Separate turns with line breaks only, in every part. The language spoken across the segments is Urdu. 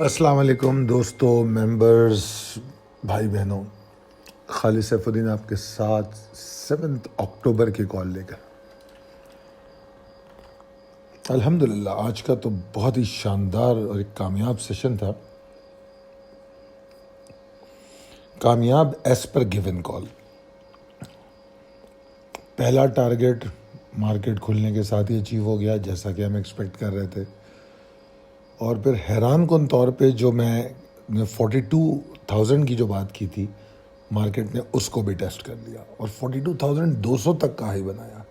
السلام علیکم دوستو، ممبرز، بھائی بہنوں، خالد سیف الدین آپ کے ساتھ 7 اکتوبر کی کال لے کر الحمدللہ آج کا تو بہت ہی شاندار اور ایک کامیاب سیشن تھا. کامیاب ایز پر گیون کال. پہلا ٹارگیٹ مارکیٹ کھلنے کے ساتھ ہی اچیو ہو گیا جیسا کہ ہم ایکسپیکٹ کر رہے تھے، اور پھر حیران کن طور پہ جو میں 42,000 کی جو بات کی تھی، مارکیٹ نے اس کو بھی ٹیسٹ کر لیا اور 42,200 تک کا ہائی بنایا.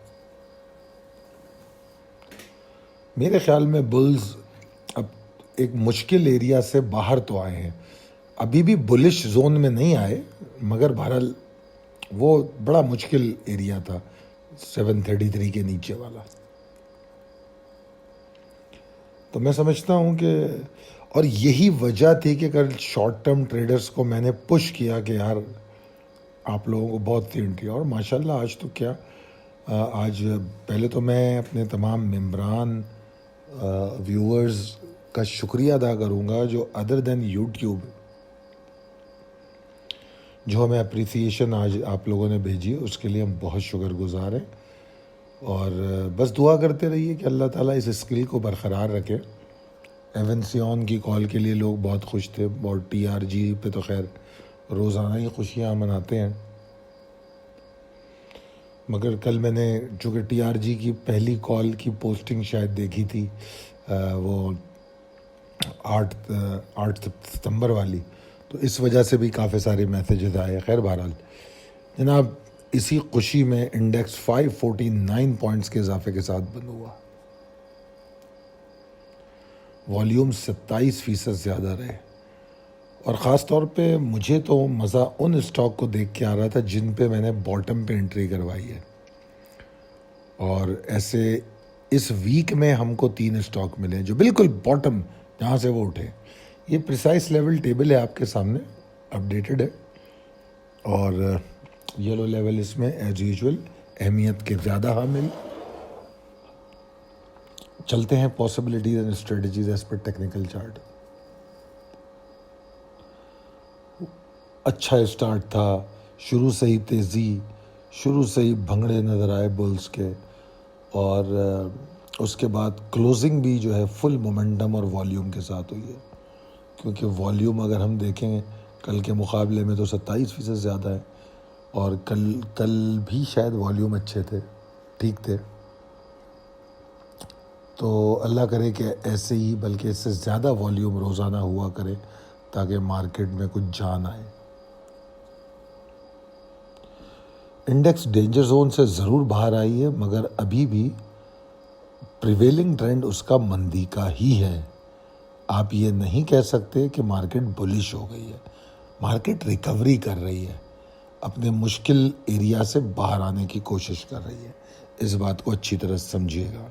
میرے خیال میں بلز اب ایک مشکل ایریا سے باہر تو آئے ہیں، ابھی بھی بلش زون میں نہیں آئے، مگر بہرحال وہ بڑا مشکل ایریا تھا 733 کے نیچے والا. تو میں سمجھتا ہوں کہ اور یہی وجہ تھی کہ کل شارٹ ٹرم ٹریڈرز کو میں نے پش کیا کہ یار آپ لوگوں کو بہت سی انٹری، اور ماشاءاللہ آج تو کیا آج پہلے تو میں اپنے تمام ممبران ویورز کا شکریہ ادا کروں گا جو ادر دین یوٹیوب جو ہمیں اپریسیشن آج آپ لوگوں نے بھیجی، اس کے لیے ہم بہت شکر گزار ہیں. اور بس دعا کرتے رہیے کہ اللہ تعالیٰ اس اسکل کو برقرار رکھے. ایون سیون کی کال کے لیے لوگ بہت خوش تھے، اور ٹی آر جی پہ تو خیر روزانہ ہی خوشیاں مناتے ہیں، مگر کل میں نے چونکہ ٹی آر جی کی پہلی کال کی پوسٹنگ شاید دیکھی تھی، وہ 8 ستمبر والی، تو اس وجہ سے بھی کافی سارے میسیجز آئے. خیر بہرحال جناب، اسی خوشی میں انڈیکس 549 پوائنٹس کے اضافے کے ساتھ بند ہوا. والیوم 27% زیادہ رہے، اور خاص طور پہ مجھے تو مزہ ان اسٹاک کو دیکھ کے آ رہا تھا جن پہ میں نے باٹم پہ انٹری کروائی ہے. اور ایسے اس ویک میں ہم کو 3 اسٹاک ملے جو بالکل باٹم جہاں سے وہ اٹھے. یہ پریسائز لیول ٹیبل ہے آپ کے سامنے، اپڈیٹڈ ہے، اور یلو لیول اس میں ایز یوزول اہمیت کے زیادہ حامل. چلتے ہیں possibilities and strategies as per technical chart. اچھا اسٹارٹ تھا، شروع سے ہی تیزی، شروع سے ہی بھنگڑے نظر آئے بلز کے، اور اس کے بعد کلوزنگ بھی جو ہے فل مومنٹم اور والیوم کے ساتھ ہوئی ہے. کیونکہ والیوم اگر ہم دیکھیں کل کے مقابلے میں تو 27% زیادہ ہے، اور کل بھی شاید والیوم اچھے تھے، ٹھیک تھے. تو اللہ کرے کہ ایسے ہی بلکہ اس سے زیادہ والیوم روزانہ ہوا کرے تاکہ مارکیٹ میں کچھ جان آئے. انڈیکس ڈینجر زون سے ضرور باہر آئی ہے، مگر ابھی بھی پریویلنگ ٹرینڈ اس کا مندی کا ہی ہے. آپ یہ نہیں کہہ سکتے کہ مارکیٹ بلش ہو گئی ہے. مارکیٹ ریکوری کر رہی ہے، اپنے مشکل ایریا سے باہر آنے کی کوشش کر رہی ہے. اس بات کو اچھی طرح سمجھیے گا.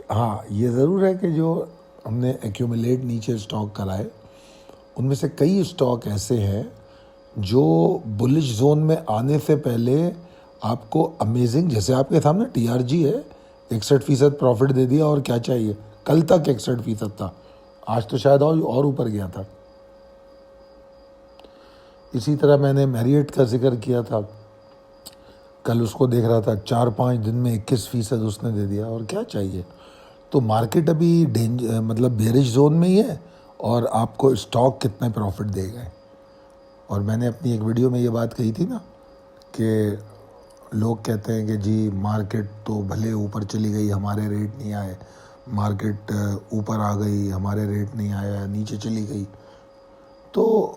ہاں یہ ضرور ہے کہ جو ہم نے ایکیومولیٹ نیچے اسٹاک کرائے، ان میں سے کئی اسٹاک ایسے ہیں جو بلش زون میں آنے سے پہلے آپ کو امیزنگ، جیسے آپ کے سامنے ٹی آر جی ہے 61% پروفٹ دے دیا، اور کیا چاہیے، کل تک 61% تھا، آج تو شاید اور اوپر گیا تھا. اسی طرح میں نے میریٹ کا ذکر کیا تھا، کل اس کو دیکھ رہا تھا 4-5 دن میں 21% اس نے دے دیا، اور کیا چاہیے. تو مارکیٹ ابھی مطلب بیرش زون میں ہی ہے، اور آپ کو اسٹاک کتنے پروفٹ دے گئے. اور میں نے اپنی ایک ویڈیو میں یہ بات کہی تھی نا کہ لوگ کہتے ہیں کہ جی مارکیٹ تو بھلے اوپر چلی گئی ہمارے ریٹ نہیں آئے، مارکیٹ اوپر آ گئی ہمارے ریٹ نہیں آیا، نیچے چلی گئی. تو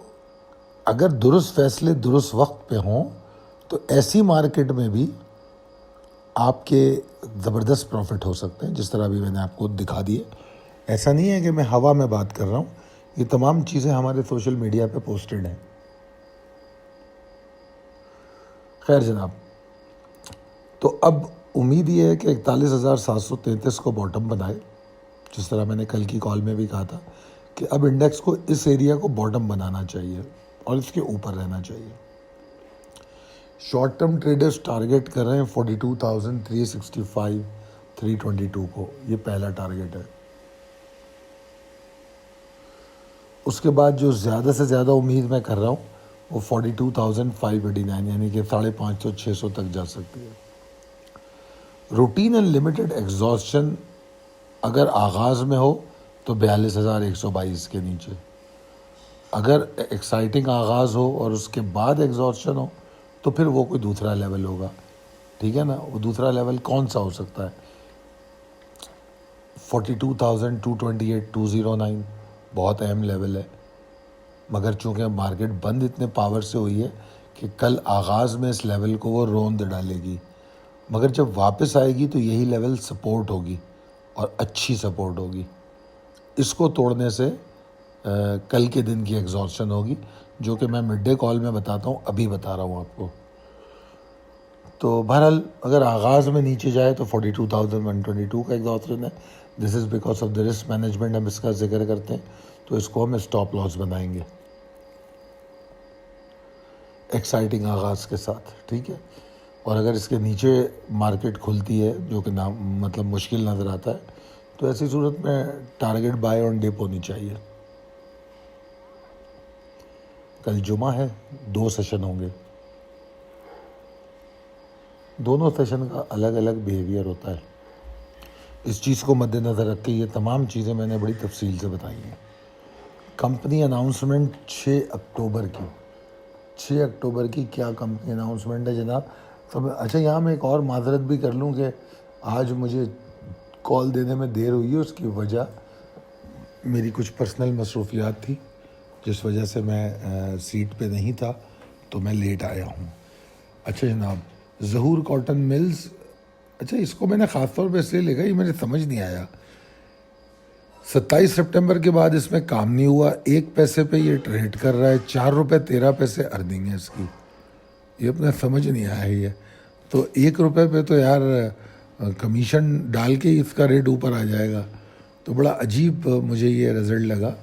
اگر درست فیصلے درست وقت پہ ہوں تو ایسی مارکیٹ میں بھی آپ کے زبردست پروفٹ ہو سکتے ہیں، جس طرح بھی میں نے آپ کو دکھا دیے. ایسا نہیں ہے کہ میں ہوا میں بات کر رہا ہوں، یہ تمام چیزیں ہمارے سوشل میڈیا پہ پوسٹڈ ہیں. خیر جناب، تو اب امید یہ ہے کہ 41,733 کو باٹم بنائے، جس طرح میں نے کل کی کال میں بھی کہا تھا کہ اب انڈیکس کو اس ایریا کو باٹم بنانا چاہیے اور اس کے اوپر رہنا چاہیے. شارٹ ٹرم ٹریڈرز ٹارگیٹ کر رہے ہیں 42,365 322 کو، یہ پہلا ٹارگیٹ ہے. اس کے بعد جو زیادہ سے زیادہ امید میں کر رہا ہوں وہ 42,589 یعنی کہ 550-600 تک جا سکتی ہے۔ روٹین اینڈ لمیٹڈ ایگزاسشن اگر آغاز میں ہو تو 42,122 کے نیچے، اگر ایکسائٹنگ آغاز ہو اور اس کے بعد ایگزاسشن ہو تو پھر وہ کوئی دوسرا لیول ہوگا، ٹھیک ہے نا۔ وہ دوسرا لیول کون سا ہو سکتا ہے؟ 42,228-209 بہت اہم لیول ہے، مگر چونکہ مارکیٹ بند اتنے پاور سے ہوئی ہے کہ کل آغاز میں اس لیول کو وہ روند ڈالے گی، مگر جب واپس آئے گی تو یہی لیول سپورٹ ہوگی اور اچھی سپورٹ ہوگی۔ اس کو توڑنے سے کل کے دن کی ایگزاسشن ہوگی، جو کہ میں مڈ ڈے کال میں بتاتا ہوں، ابھی بتا رہا ہوں آپ کو۔ تو بہرحال اگر آغاز میں نیچے جائے تو 42,122 کا ایگزاسشن ہے۔ This is because of the risk management, ہم اس کا ذکر کرتے ہیں، تو اس کو ہم اسٹاپ لاس بنائیں گے ایکسائٹنگ آغاز کے ساتھ، ٹھیک ہے۔ اور اگر اس کے نیچے مارکیٹ کھلتی ہے، جو کہ مطلب مشکل نظر آتا ہے، تو ایسی صورت میں ٹارگیٹ بائی آن ڈپ ہونی چاہیے۔ کل جمعہ ہے، 2 سیشن ہوں گے، دونوں سیشن کا الگ الگ بیہیویئر ہوتا ہے۔ اس چیز کو مد نظر رکھ کے یہ تمام چیزیں میں نے بڑی تفصیل سے بتائی ہیں۔ کمپنی اناؤنسمنٹ 6 اکتوبر کی، 6 اکتوبر کی کیا کمپنی اناؤنسمنٹ ہے جناب؟ اچھا، یہاں میں ایک اور معذرت بھی کر لوں کہ آج مجھے کال دینے میں دیر ہوئی ہے، اس کی وجہ میری کچھ پرسنل مصروفیات تھی، جس وجہ سے میں سیٹ پہ نہیں تھا، تو میں لیٹ آیا ہوں۔ اچھا جناب، ظہور کاٹن ملز، اچھا اس کو میں نے خاص طور پہ اس لیے لکھا، یہ مجھے سمجھ نہیں آیا۔ 27 سپٹمبر کے بعد اس میں کام نہیں ہوا، 1 پیسے پہ یہ ٹریڈ کر رہا ہے، 4 روپے 13 پیسے ارننگ ہے اس کی، یہ اپنا سمجھ نہیں آیا ہے۔ یہ تو 1 روپے پہ تو یار کمیشن ڈال کے ہی اس کا ریٹ اوپر آ جائے گا، تو بڑا عجیب مجھے یہ رزلٹ لگا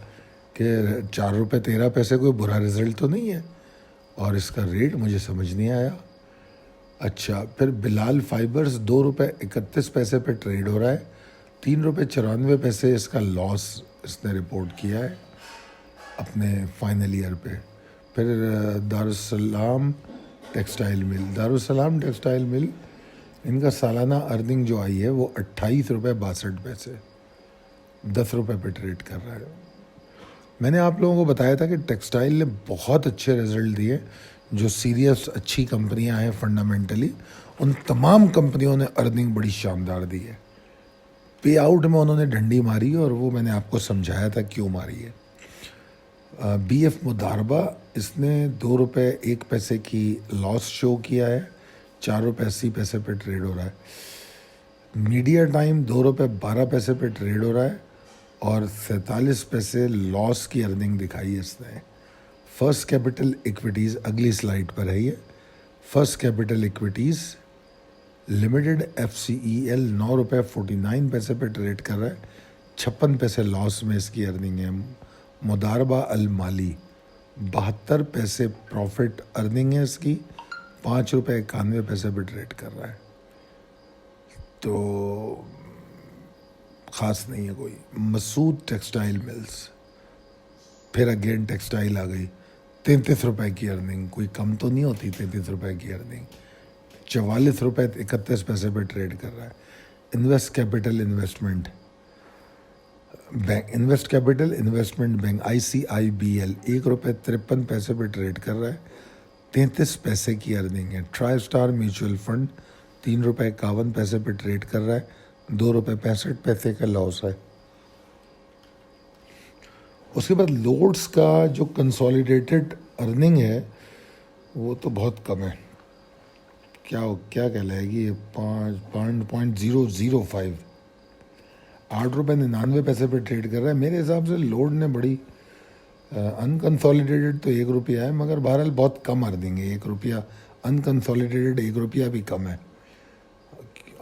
کہ 4 روپے 13 پیسے کوئی برا رزلٹ تو نہیں ہے، اور اس کا ریٹ مجھے سمجھ نہیں آیا۔ اچھا، پھر بلال فائبرز 2 روپے 31 پیسے پہ ٹریڈ ہو رہا ہے، 3 روپے 94 پیسے اس کا لاس اس نے رپورٹ کیا ہے اپنے فائنل ایئر پہ۔ پھر دارالسلام ٹیکسٹائل مل، ان کا سالانہ ارننگ جو آئی ہے وہ 28 روپے 62 پیسے، 10 روپے پہ ٹریڈ کر رہا ہے۔ میں نے آپ لوگوں کو بتایا تھا کہ ٹیکسٹائل نے بہت اچھے رزلٹ دیے، جو سیریس اچھی کمپنیاں ہیں فنڈامنٹلی، ان تمام کمپنیوں نے ارننگ بڑی شاندار دی ہے۔ پے آؤٹ میں انہوں نے ڈنڈی ماری، اور وہ میں نے آپ کو سمجھایا تھا کیوں ماری ہے۔ بی ایف مداربہ، اس نے 2 روپے 1 پیسے کی لاس شو کیا ہے، 4 روپے 80 پیسے پہ ٹریڈ ہو رہا ہے۔ میڈیا ٹائم 2 روپے 12 پیسے پہ ٹریڈ ہو رہا ہے، اور 47 پیسے لاس کی ارننگ دکھائی ہے اس نے۔ فرسٹ کیپٹل ایکویٹیز اگلی سلائیڈ پر ہے، یہ first capital equities limited FCEL 9 روپے 49 پیسے پہ ٹریڈ کر رہا ہے، 56 پیسے لاس میں اس کی ارننگ ہے۔ مداربہ المالی 72 پیسے پروفٹ ارننگ ہے اس کی، 5 روپے 91 پیسے پہ ٹریڈ کر رہا ہے، تو خاص نہیں ہے کوئی۔ مسعود ٹیکسٹائل ملز، پھر اگین ٹیکسٹائل آ گئی، 33 روپے کی ارننگ، کوئی کم تو نہیں ہوتی 33 روپے کی ارننگ، 44 روپے 31 پیسے پہ ٹریڈ کر رہا ہے۔ Invest capital investment bank ICIBL 1 روپے 53 پیسے پہ ٹریڈ کر رہا ہے، 33 پیسے کی ارننگ ہے۔ ٹرائی اسٹار میوچل فنڈ 3 روپے 51 پیسے پہ ٹریڈ کر رہا ہے، 2 روپے 65 پیسے کا لاس ہے۔ اس کے بعد لوڈس کا جو کنسولیڈیٹڈ ارننگ ہے وہ تو بہت کم ہے، کیا کہلائے گی، 0.005، 8 روپے 99 پیسے پہ ٹریڈ کر رہا ہے۔ میرے حساب سے لوڈ نے بڑی انکنسولیڈیٹڈ تو 1 روپیہ ہے، مگر بہرحال بہت کم ارننگ ہے، 1 روپیہ انکنسولیڈیٹڈ، 1 روپیہ بھی کم ہے،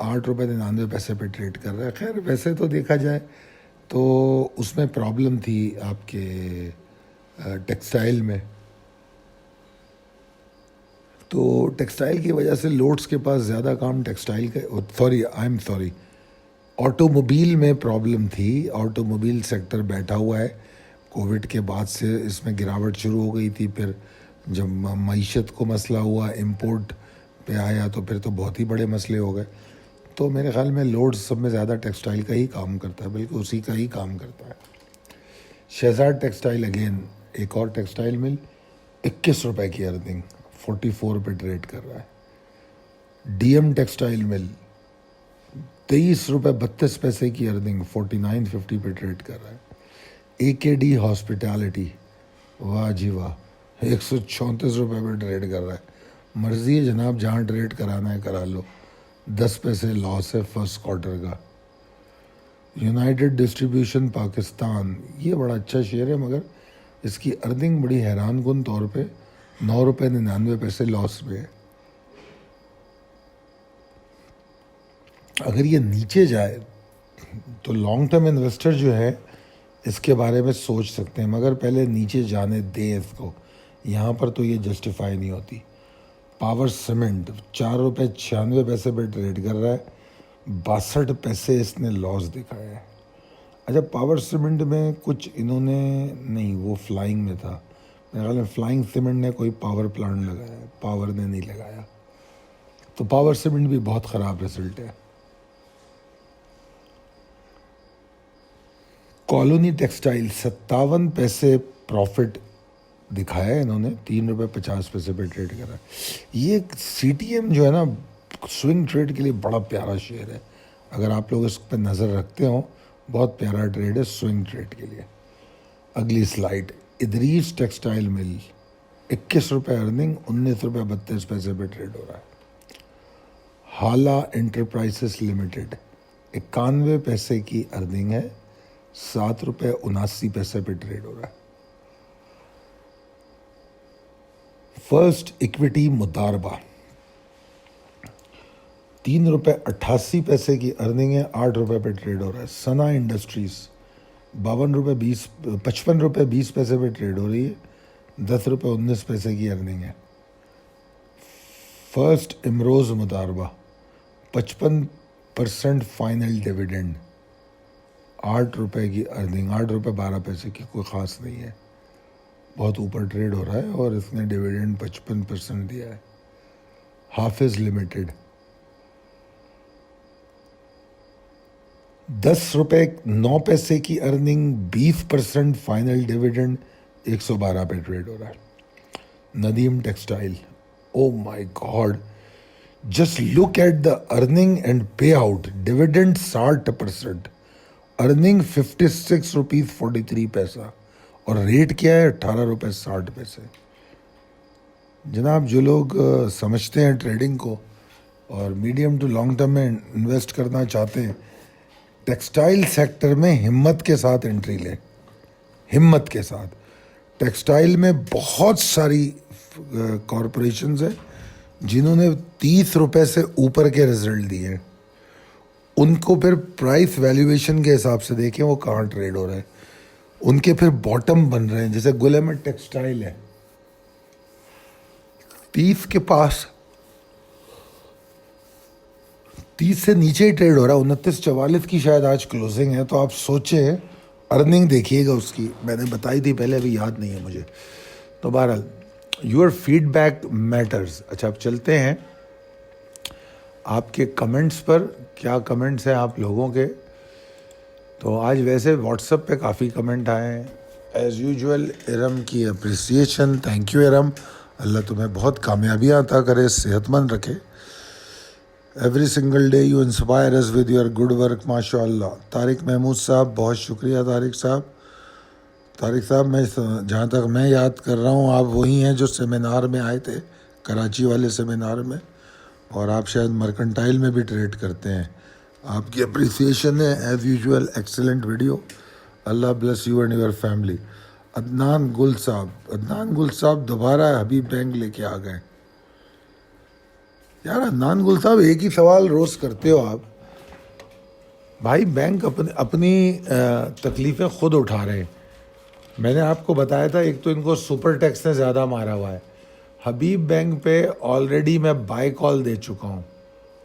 8 روپے 99 پیسے پہ ٹریڈ کر رہا ہے۔ خیر ویسے تو دیکھا جائے تو اس میں پرابلم تھی آپ کے ٹیکسٹائل میں، تو ٹیکسٹائل کی وجہ سے لوڈس کے پاس زیادہ کام ٹیکسٹائل کا آٹو موبیل میں پرابلم تھی، آٹو موبیل سیکٹر بیٹھا ہوا ہے، کووڈ کے بعد سے اس میں گراوٹ شروع ہو گئی تھی. پھر جب معیشت کو مسئلہ ہوا, امپورٹ پہ آیا, تو پھر تو بہت ہی بڑے مسئلے ہو گئے. تو میرے خیال میں لوڈ سب میں زیادہ ٹیکسٹائل کا ہی کام کرتا ہے, بلکہ اسی کا ہی کام کرتا ہے. شہزاد ٹیکسٹائل اگین ایک اور ٹیکسٹائل مل, 21 روپے کی ارننگ, 44 پہ ٹریڈ کر رہا ہے. ڈی ایم ٹیکسٹائل مل 23 روپے 32 پیسے کی ارننگ, 49.50 پہ ٹریڈ کر رہا ہے. اے کے ڈی ہاسپٹیلٹی, واہ جی واہ, 134 روپے پہ ٹریڈ کر رہا ہے. مرضی ہے جناب, جہاں ٹریڈ کرانا ہے کرا لو, 10 پیسے لاس ہے فرسٹ کوارٹر کا. یونائٹڈ ڈسٹریبیوشن پاکستان, یہ بڑا اچھا شیئر ہے, مگر اس کی ارننگ بڑی حیران کن طور پہ 9 روپے 99 پیسے لاس پہ ہے. اگر یہ نیچے جائے تو لانگ ٹرم انویسٹر جو ہے اس کے بارے میں سوچ سکتے ہیں, مگر پہلے نیچے جانے دیں اس کو. یہاں پر تو یہ جسٹیفائی نہیں ہوتی. پاور سیمنٹ 4 روپے 96 پیسے پہ ٹریڈ کر رہا ہے, 62 پیسے اس نے لاس دکھایا ہے. اچھا, پاور سیمنٹ میں کچھ انہوں نے نہیں, وہ فلائنگ میں تھا میرے خیال میں. فلائنگ سیمنٹ نے کوئی پاور پلانٹ لگایا ہے, پاور نے نہیں لگایا. تو پاور سیمنٹ بھی بہت خراب رزلٹ ہے. کالونی ٹیکسٹائل 57 پیسے پروفٹ دکھایا ہے انہوں نے, 3 روپے 50 پیسے پہ ٹریڈ کرا. یہ سی ٹی ایم جو ہے نا, سوئنگ ٹریڈ کے لیے بڑا پیارا شیئر ہے. اگر آپ لوگ اس پہ نظر رکھتے ہوں, بہت پیارا ٹریڈ ہے سوئنگ ٹریڈ کے لیے. اگلی سلائڈ, ادریس ٹیکسٹائل مل 21 روپے ارننگ, 19 روپے 32 پیسے پہ ٹریڈ ہو رہا ہے. حالا انٹرپرائزز لمیٹڈ 91 پیسے کی ارننگ ہے, 7 روپے 79 پیسے پہ ٹریڈ ہو رہا ہے. فرسٹ ایکویٹی مداربہ 3 روپے 88 پیسے کی ارننگ ہے, 8 روپے پہ ٹریڈ ہو رہا ہے. سنا انڈسٹریز 55 روپے 20 پیسے پہ ٹریڈ ہو رہی ہے, 10 روپے 19 پیسے کی ارننگ ہے. فرسٹ امروز مداربہ 55% فائنل ڈیویڈنڈ, 8 روپے کی ارننگ, 8 روپے 12 پیسے کی, کوئی خاص نہیں ہے, بہت اوپر ٹریڈ ہو رہا ہے, اور اس نے ڈیویڈنڈ 55% دیا ہے. حافظ لمیٹڈ 10 روپے 9 پیسے کی ارننگ, 20% فائنل ڈیویڈنڈ, 112 پہ ٹریڈ ہو رہا ہے. Nadeem textile, oh my god, just look at the earning and pay out. Dividend 60%, earning 56 rupees 43 paisa, اور ریٹ کیا ہے 18 روپے 60 پیسے. جناب, جو لوگ سمجھتے ہیں ٹریڈنگ کو اور میڈیم ٹو لانگ ٹرم میں انویسٹ کرنا چاہتے ہیں, ٹیکسٹائل سیکٹر میں ہمت کے ساتھ انٹری لیں, ہمت کے ساتھ. ٹیکسٹائل میں بہت ساری کارپوریشنز ہیں جنہوں نے 30 روپے سے اوپر کے رزلٹ دیے ہیں. ان کو پھر پرائس ویلیویشن کے حساب سے دیکھیں وہ کہاں ٹریڈ ہو رہے ہیں, ان کے پھر باٹم بن رہے ہیں. جیسے گل احمد ٹیکسٹائل ہے, 30 کے پاس, 30 سے نیچے ہی ٹریڈ ہو رہا ہے. 29.44 کی شاید آج کلوزنگ ہے. تو آپ سوچیں, ارننگ دیکھیے گا اس کی, میں نے بتائی تھی پہلے, ابھی یاد نہیں ہے مجھے. تو بہرحال یور فیڈ بیک میٹرز. اچھا, اب چلتے ہیں آپ کے کمنٹس پر. کیا کمنٹس ہیں آپ لوگوں کے؟ تو آج ویسے واٹس ایپ پہ کافی کمنٹ آئے ہیں ایز یوزول. ارم کی اپریسیشن, تھینک یو ارم, اللہ تمہیں بہت کامیابیاں عطا کرے, صحت مند رکھے. Every single day you inspire us with your good work, ماشاء اللہ. طارق محمود صاحب, بہت شکریہ طارق صاحب. طارق صاحب, میں جہاں تک میں یاد کر رہا ہوں آپ وہی ہیں جو سیمینار میں آئے تھے, کراچی والے سیمینار میں, اور آپ شاید مرکنٹائل میں بھی ٹریڈ کرتے ہیں. آپ کی اپریسیشن ہے ایز یوزول, ایکسلنٹ ویڈیو. اللہ bless you and your family. Adnan Gul صاحب, عدنان گل صاحب دوبارہ حبیب بینک لے کے آ گئے. یار عدنان گل صاحب, ایک ہی سوال روز کرتے ہو آپ. بھائی بینک اپنی تکلیفیں خود اٹھا رہے ہیں. میں نے آپ کو بتایا تھا, ایک تو ان کو سپر ٹیکس نے زیادہ مارا ہوا ہے. حبیب بینک پہ آلریڈی میں بائی کال دے چکا ہوں,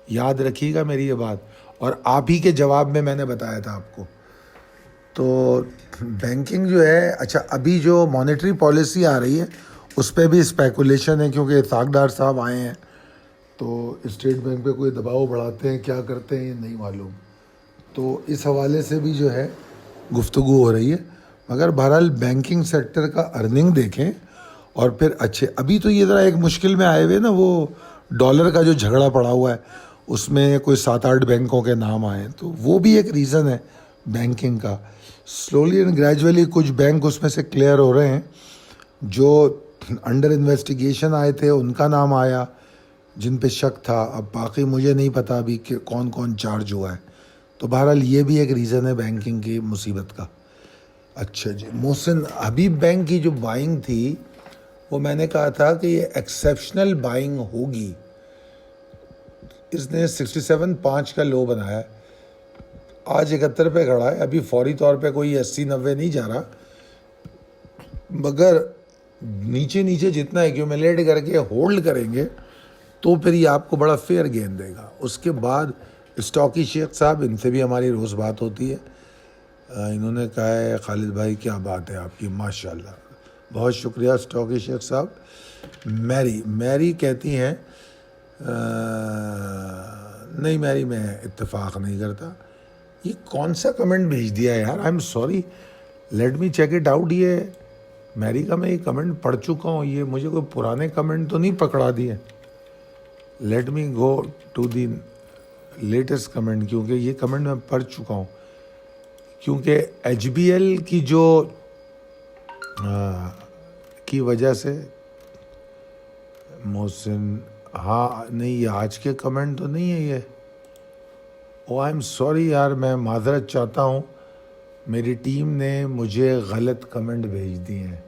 یاد رکھیے گا میری یہ بات. اور آپ ہی کے جواب میں نے بتایا تھا آپ کو. تو بینکنگ جو ہے، اچھا ابھی جو مانیٹری پالیسی آ رہی ہے اس پہ بھی اسپیکولیشن ہے، کیونکہ اسحاق ڈار صاحب آئے ہیں تو اسٹیٹ بینک پہ کوئی دباؤ بڑھاتے ہیں، کیا کرتے ہیں یہ نہیں معلوم. تو اس حوالے سے بھی جو ہے گفتگو ہو رہی ہے. مگر بہرحال بینکنگ سیکٹر کا ارننگ دیکھیں اور پھر اچھے. ابھی تو یہ ذرا ایک مشکل میں آئے ہوئے نا، وہ ڈالر کا جو جھگڑا پڑا ہوا ہے اس میں کوئی 7-8 بینکوں کے نام آئے، تو وہ بھی ایک ریزن ہے بینکنگ کا. سلولی اینڈ گریجولی کچھ بینک اس میں سے کلیئر ہو رہے ہیں. جو انڈر انویسٹیگیشن آئے تھے ان کا نام آیا جن پہ شک تھا. اب باقی مجھے نہیں پتا ابھی کہ کون کون چارج ہوا ہے. تو بہرحال یہ بھی ایک ریزن ہے بینکنگ کی مصیبت کا. اچھا جی، محسن حبیب بینک کی جو بائنگ تھی وہ میں نے کہا تھا کہ یہ ایکسیپشنل بائنگ ہوگی. اس نے 67.5 کا لو بنایا ہے، آج 71 پہ کھڑا ہے. ابھی فوری طور پہ کوئی 80-90 نہیں جا رہا، مگر نیچے نیچے جتنا ایکیومولیٹ کر کے ہولڈ کریں گے تو پھر یہ آپ کو بڑا فیئر گین دے گا. اس کے بعد اسٹاکی شیخ صاحب، ان سے بھی ہماری روز بات ہوتی ہے. انہوں نے کہا ہے خالد بھائی کیا بات ہے آپ کی، ماشاء اللہ. بہت شکریہ اسٹاکی شیخ صاحب. میری کہتی ہیں نہیں میری میں اتفاق نہیں کرتا. یہ کون سا کمنٹ بھیج دیا ہے یار، I am sorry, let me check it out. یہ میری کا میں یہ کمنٹ پڑھ چکا ہوں، یہ مجھے کوئی پرانے کمنٹ تو نہیں پکڑا دیے. Let me go to the latest comment, کیونکہ یہ کمنٹ میں پڑھ چکا ہوں. کیونکہ ایچ بی ایل کی جو کی وجہ سے محسن، ہاں نہیں یہ آج کے کمنٹ تو نہیں ہے یہ. او آئی ایم سوری یار، میں معذرت چاہتا ہوں، میری ٹیم نے مجھے غلط کمنٹ بھیج دیے ہیں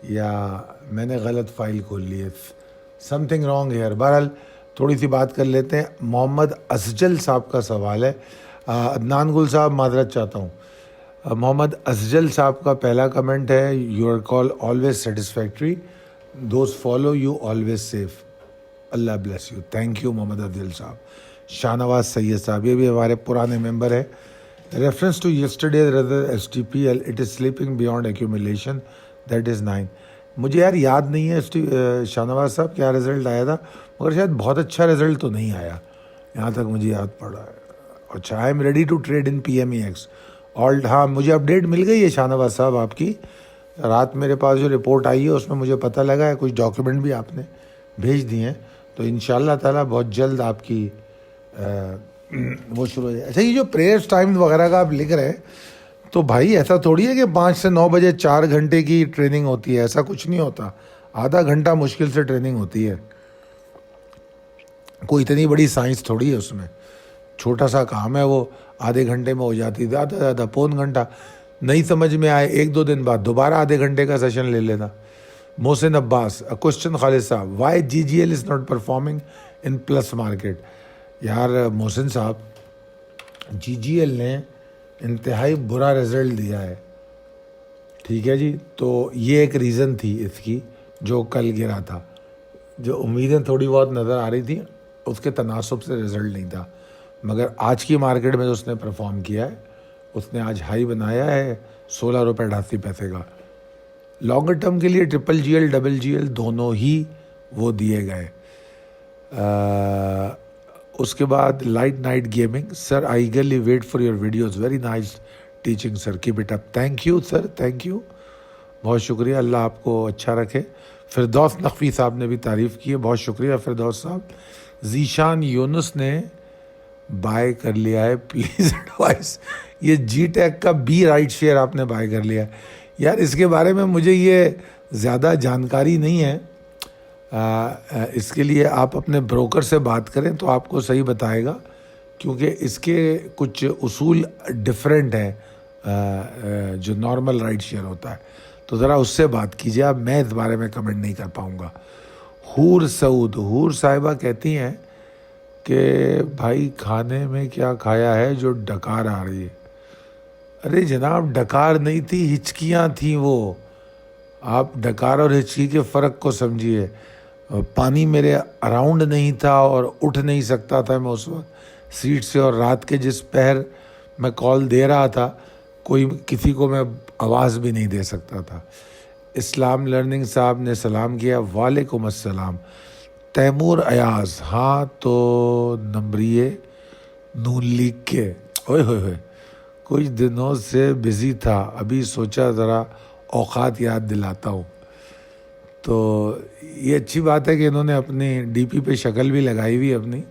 یا میں نے غلط فائل کھول لی ہے. Something wrong here. بہرحال تھوڑی سی بات کر لیتے ہیں. محمد اسجل صاحب کا سوال ہے. عدنان گل صاحب معذرت چاہتا ہوں. محمد اسجل صاحب کا پہلا کمنٹ ہے، your call always satisfactory, those follow you always safe. اللہ bless you. Thank you Muhammad Asjal صاحب. شاہ نواز سید صاحب، یہ بھی ہمارے پرانے ممبر ہیں. Reference to yesterday rather S T P L, it is sleeping beyond accumulation, that is 9. مجھے یار یاد نہیں ہے شاہ نواز صاحب کیا رزلٹ آیا تھا، مگر شاید بہت اچھا رزلٹ تو نہیں آیا یہاں تک مجھے یاد پڑا ہے. اچھا، I am ready to trade in P M E X. ہاں مجھے اپڈیٹ مل گئی ہے شاہ نواز صاحب آپ کی. رات میرے پاس جو رپورٹ آئی ہے اس میں مجھے پتہ لگا ہے کچھ ڈاکیومنٹ بھی آپ نے بھیج دیے ہیں، تو انشاءاللہ تعالیٰ بہت جلد آپ کی وہ شروع ہو جائے. اچھا، یہ جو پریئرس ٹائم وغیرہ کا آپ لکھ رہے ہیں تو بھائی ایسا تھوڑی ہے کہ 5 سے 9 بجے 4 گھنٹے کی ٹریننگ ہوتی ہے، ایسا کچھ نہیں ہوتا. آدھا گھنٹہ مشکل سے ٹریننگ ہوتی ہے، کوئی اتنی بڑی سائنس تھوڑی ہے اس میں. چھوٹا سا کام ہے، وہ آدھے گھنٹے میں ہو جاتی، زیادہ زیادہ پون گھنٹہ. نہیں سمجھ میں آئے 1-2 دن بعد دوبارہ آدھے گھنٹے کا سیشن لے لینا. محسن عباس، question Khalid sahab, why G G L is not performing in plus market. یار محسن صاحب، جی جی ایل نے انتہائی برا رزلٹ دیا ہے، ٹھیک ہے جی. تو یہ ایک ریزن تھی اس کی جو کل گرا تھا. جو امیدیں تھوڑی بہت نظر آ رہی تھیں اس کے تناسب سے رزلٹ نہیں تھا، مگر آج کی مارکیٹ میں جو اس نے پرفارم کیا ہے، اس نے آج ہائی بنایا ہے 16 روپے 88 پیسے کا. لانگر ٹرم کے لیے triple G L double G L دونوں ہی وہ دیے گئے. اس کے بعد light night gaming, sir I eagerly wait for your videos, very nice teaching sir, keep it up. Thank you sir, thank you, بہت شکریہ، اللہ آپ کو اچھا رکھے. فردوس نقوی صاحب نے بھی تعریف کی ہے، بہت شکریہ فردوس صاحب. ذیشان یونس نے بائی کر لیا ہے، پلیز ایڈوائز. یہ جی ٹیک کا بی رائٹ شیئر آپ نے بائی کر لیا ہے. یار اس کے بارے میں مجھے یہ زیادہ جانکاری نہیں ہے، اس کے لیے آپ اپنے بروکر سے بات کریں تو آپ کو صحیح بتائے گا، کیونکہ اس کے کچھ اصول ڈفرینٹ ہیں جو نارمل رائٹ شیئر ہوتا ہے. تو ذرا اس سے بات کیجیے آپ، میں اس بارے میں کمنٹ نہیں کر پاؤں گا. حور سعود، حور صاحبہ کہتی ہیں کہ بھائی کھانے میں کیا کھایا ہے جو ڈکار آ رہی ہے. ارے جناب ڈکار نہیں تھی، ہچکیاں تھیں. وہ آپ ڈکار اور ہچکی کے فرق کو سمجھیے. پانی میرے اراؤنڈ نہیں تھا اور اٹھ نہیں سکتا تھا میں اس وقت سیٹ سے، اور رات کے جس پہر میں کال دے رہا تھا کوئی کسی کو میں آواز بھی نہیں دے سکتا تھا۔ اسلام لرننگ صاحب نے سلام کیا، وعلیکم السلام۔ تیمور ایاز، ہاں تو نمبریے نون لیگ کے، اوئے ہوئے ہوئے، کچھ دنوں سے بزی تھا، ابھی سوچا ذرا اوقات یاد دلاتا ہوں۔ تو یہ اچھی بات ہے کہ انہوں نے اپنی ڈی پی پہ شکل بھی لگائی ہوئی اپنی،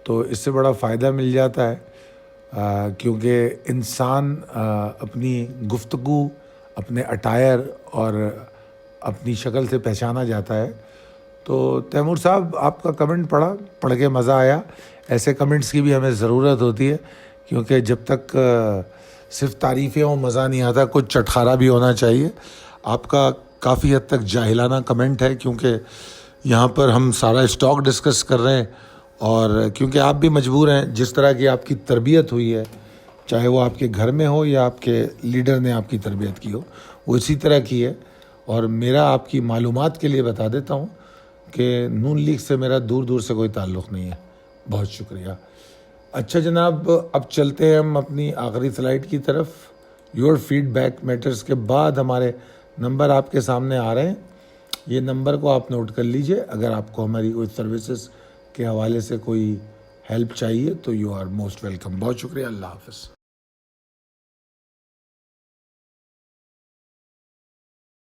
تو اس سے بڑا فائدہ مل جاتا ہے، کیونکہ انسان اپنی گفتگو، اپنے اٹائر اور اپنی شکل سے پہچانا جاتا ہے۔ تو تیمور صاحب آپ کا کمنٹ پڑھ کے مزہ آیا۔ ایسے کمنٹس کی بھی ہمیں ضرورت ہوتی ہے، کیونکہ جب تک صرف تعریفیں ہوں مزہ نہیں آتا، کچھ چٹخارا بھی ہونا چاہیے۔ آپ کا کافی حد تک جاہلانہ کمنٹ ہے، کیونکہ یہاں پر ہم سارا اسٹاک ڈسکس کر رہے ہیں، اور کیونکہ آپ بھی مجبور ہیں، جس طرح کی آپ کی تربیت ہوئی ہے، چاہے وہ آپ کے گھر میں ہو یا آپ کے لیڈر نے آپ کی تربیت کی ہو، وہ اسی طرح کی ہے۔ اور میرا آپ کی معلومات کے لیے بتا دیتا ہوں کہ نون لیگ سے میرا دور دور سے کوئی تعلق نہیں ہے۔ بہت شکریہ۔ اچھا جناب، اب چلتے ہیں ہم اپنی آخری سلائیڈ کی طرف۔ یور فیڈ بیک میٹرز کے بعد ہمارے نمبر آپ کے سامنے آ رہے ہیں، یہ نمبر کو آپ نوٹ کر لیجئے۔ اگر آپ کو ہماری کوئی سروسز کے حوالے سے کوئی ہیلپ چاہیے تو یو آر موسٹ ویلکم۔ بہت شکریہ، اللہ حافظ۔